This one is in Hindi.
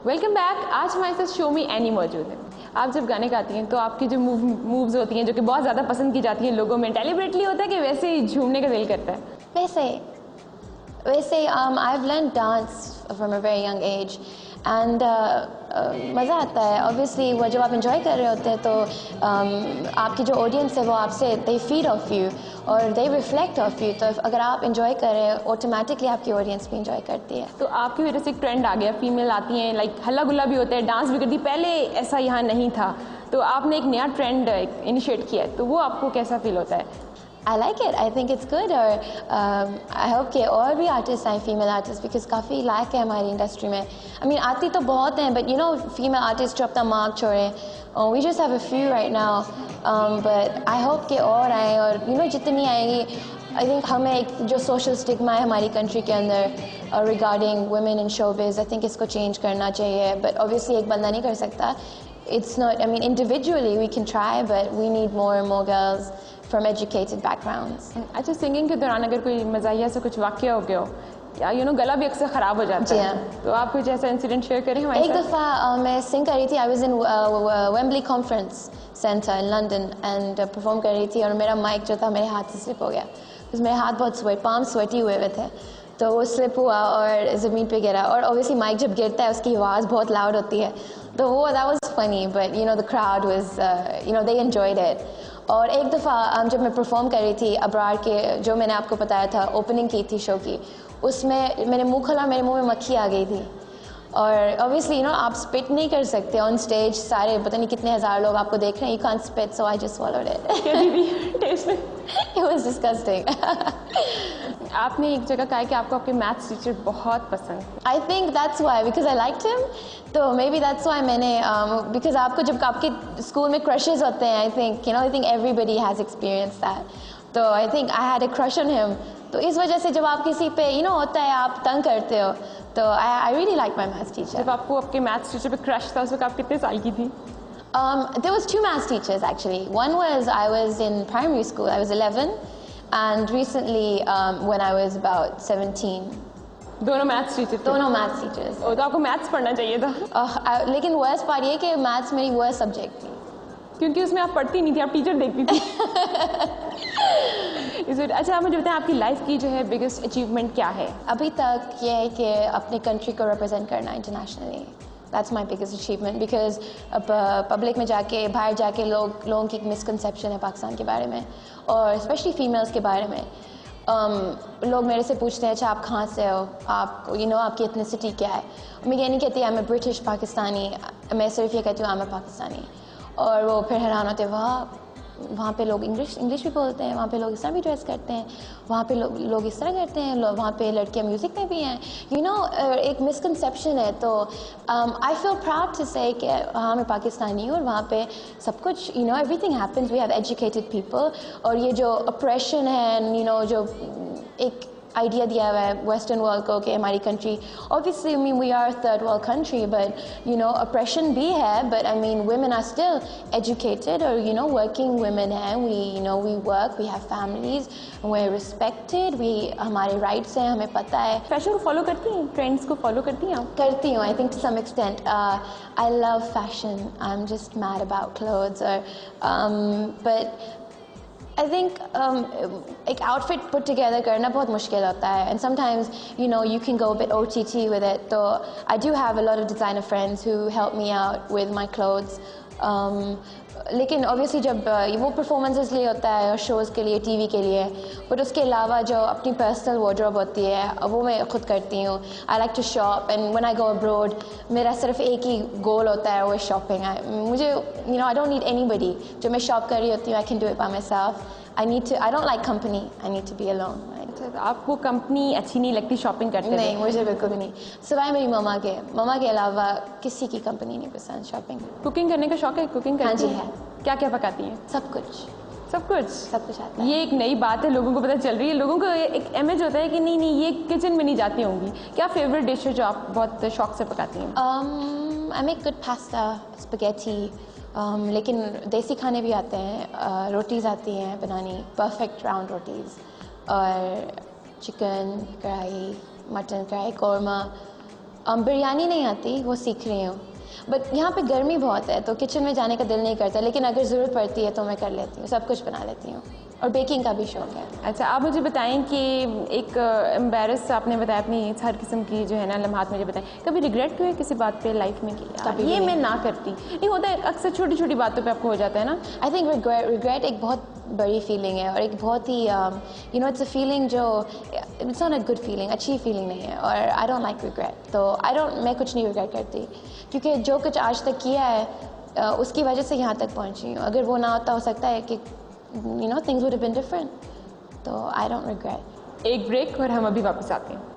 Welcome back. आज हमारे साथ शो में एनी मौजूद है। आप जब गाने गाती हैं तो आपकी जो मूव्स होती हैं जो कि बहुत ज़्यादा पसंद की जाती हैं लोगों में, डेलिबरेटली होता है कि वैसे ही झूमने का दिल करता है? वैसे I've learned dance from a very young age and मज़ा आता है। ऑब्वियसली वो जब आप इंजॉय कर रहे होते हैं तो आपकी जो ऑडियंस है वो आपसे दे फीड ऑफ यू और दे रिफ्लेक्ट ऑफ यू। तो अगर आप इंजॉय कर रहे हैं ऑटोमेटिकली आपकी ऑडियंस भी इंजॉय करती है। तो आपकी वजह से एक ट्रेंड आ गया, फीमेल आती हैं, लाइक हल्ला गुल्ला भी होता है, डांस भी करती, पहले ऐसा यहाँ नहीं था, तो आपने एक नया ट्रेंड इनिशिएट किया है, तो वो आपको कैसा फील होता है? I like it. I think it's good और I hope कि और भी आर्टिस्ट आए फीमेल आर्टिस्ट बिकॉज काफ़ी लैक है हमारी इंडस्ट्री में। I mean आती तो बहुत हैं बट फीमेल आर्टिस्ट जो अपना मार्क छोड़े, we just have a few right now, but I hope कि और आए और जितनी आएंगी I think हमें एक जो सोशल स्टिग्मा है हमारी कंट्री के अंदर regarding women in showbiz, I think इसको चेंज करना चाहिए। बट ऑब्वियसली एक बंदा नहीं कर सकता। It's not, I mean individually we can try but we need more and more girls from educated backgrounds. अच्छा, सिंगिंग के दौरान अगर कोई मज़ाहिया से कुछ वाक़या हो गया हो या गला भी अक्सर ख़राब हो जाता है, तो आप कुछ ऐसा इंसिडेंट शेयर करें हमारे साथ? एक दफ़ा मैं सिंग कर रही थी, I was in Wembley conference centre in London and perform कर रही थी और मेरा माइक जो था मेरे हाथ से स्लिप हो गया। तो मेरे हाथ बहुत पाम स्वेटी हुए थे, तो वो स्लिप हुआ और ज़मीन पे गिरा। और ऑब्वियसली माइक जब गिरता है उसकी आवाज़ बहुत लाउड होती है, तो वो that was funny but the crowd was they enjoyed it. और एक दफ़ा जब मैं परफॉर्म कर रही थी अब्रार के, जो मैंने आपको बताया था ओपनिंग की थी शो की, उसमें मैंने मुंह खोला, मेरे मुंह में मक्खी आ गई थी। और ऑब्वियसली आप स्पिट नहीं कर सकते ऑन स्टेज, सारे पता नहीं कितने हज़ार लोग आपको देख रहे हैं, you can't spit, so I just swallowed it. It was disgusting. आपने एक जगह कहा है कि आपको आपके मैथ्स टीचर बहुत पसंद है। I think that's why, because I liked him. तो maybe that's why मैंने because आपको जब आपके स्कूल में crushes होते हैं, I think everybody has experienced that. तो I think I had a crush on him. तो इस वजह से जब आप किसी पे होता है आप तंग करते हो, तो I really like my maths teacher. जब आपको आपके मैथ्स टीचर पे क्रश था उस वक्त आप कितने साल की थी? There was two maths teachers actually. One was I was in primary school. I was 11, and recently when I was about 17. दोनों मैथ्स टीचर? दोनों मैथ्स टीचर्स। तो आपको मैथ्स पढ़ना चाहिए था। लेकिन वर्स्ट पार्ट ये कि मैथ्स मेरी वर्स्ट सब्जेक्ट थी, क्योंकि उसमें आप पढ़ती नहीं थी, आप टीचर देखती थी। अच्छा, आप मुझे बताएं आपकी लाइफ की जो है बिगेस्ट अचीवमेंट क्या है? अभी तक ये है कि अपने कंट्री को रिप्रेजेंट करना internationally. That's my biggest achievement because public में जाके बाहर जाके लोगों की एक मिसकंसेप्शन है पाकिस्तान के बारे में और स्पेशली फीमेल्स के बारे में। लोग मेरे से पूछते हैं अच्छा आप कहाँ से हो, आप आपकी एथनिसिटी क्या है। मैं ये नहीं कहती आई एम ब्रिटिश पाकिस्तानी, मैं सिर्फ ये कहती हूँ आई एम पाकिस्तानी। और वो फिर हैरान होते हैं, वहाँ पे लोग इंग्लिश भी बोलते हैं, वहाँ पे लोग इस तरह भी ड्रेस करते हैं, वहाँ पे लोग इस तरह करते हैं, वहाँ पे लड़कियाँ म्यूज़िक में भी हैं। एक मिसकंसेप्शन है। तो आई फील प्राउड टू से कि हाँ मैं पाकिस्तानी हूँ और वहाँ पे सब कुछ everything happens, we have educated people. और ये जो ऑपरेशन है जो एक आइडिया दिया हुआ है वेस्टर्न वर्ल्ड को कि हमारी country, obviously I mean we are third world country but operation भी है, but I mean women are still educated और वर्किंग वुमेन हैं, we work, we have families, we are respected, हमारे राइट्स हैं, हमें पता है। फैशन को फॉलो करती हैं, ट्रेंड्स को फॉलो करती हैं आप? करती हूँ, I think to some extent. I love fashion, I am just mad about clothes but I think एक outfit put together करना बहुत मुश्किल होता है and sometimes you can go a bit OTT with it. So I do have a lot of designer friends who help me out with my clothes. लेकिन obviously जब वो performances लिए होता है और shows के लिए, TV के लिए, but उसके अलावा जो अपनी personal wardrobe होती है वो मैं खुद करती हूँ। I like to shop and when I go abroad मेरा सिर्फ एक ही goal होता है, वो है shopping. मुझे I don't need anybody. जब मैं shop कर रही होती हूँ I can do it by myself. I don't like company. I need to be alone. आपको कंपनी अच्छी नहीं लगती शॉपिंग करते? नहीं, मुझे बिल्कुल भी नहीं, सिवाय मेरी ममा के अलावा किसी की कंपनी नहीं पसंद शॉपिंग। कुकिंग करने का शौक है? कुकिंग करती हैं? हाँ जी है। क्या क्या पकाती हैं? सब कुछ आता है। ये एक नई बात है, लोगों को पता चल रही है। लोगों को एक इमेज होता है कि नहीं ये किचन में नहीं जाती होंगी। क्या फेवरेट डिश है जो आप बहुत शौक से पकाती हैं? I make good pasta, spaghetti, लेकिन देसी खाने भी आते हैं, रोटीज़ आती हैं बनानी, परफेक्ट राउंड रोटीज़, और चिकन कढ़ाई, मटन कढ़ाई, कौरमा, बिरयानी नहीं आती, वो सीख रही हूँ। बट यहाँ पे गर्मी बहुत है तो किचन में जाने का दिल नहीं करता, लेकिन अगर ज़रूरत पड़ती है तो मैं कर लेती हूँ, सब कुछ बना लेती हूँ। और बेकिंग का भी शौक है। अच्छा, आप मुझे बताएं कि एक एम्बेरस आपने बताया अपनी हर किस्म की जो है ना लम्हात मुझे बताएं, कभी रिग्रेट हुए किसी बात पे लाइफ में कि यार ये मैं ना करती? नहीं होता है, अक्सर छोटी छोटी बातों पे आपको हो जाता है ना। आई थिंक रिग्रेट एक बहुत बड़ी फीलिंग है और एक बहुत ही you know it's a feeling जो it's not a good feeling, अच्छी फीलिंग नहीं है। और आई डोंट लाइक रिग्रेट, तो मैं कुछ नहीं रिग्रेट करती, क्योंकि जो कुछ आज तक किया है उसकी वजह से यहाँ तक पहुँची हूँ। अगर वो ना होता, हो सकता है कि you know things would have been different, so I don't regret. एक ब्रेक और हम अभी वापस आते हैं।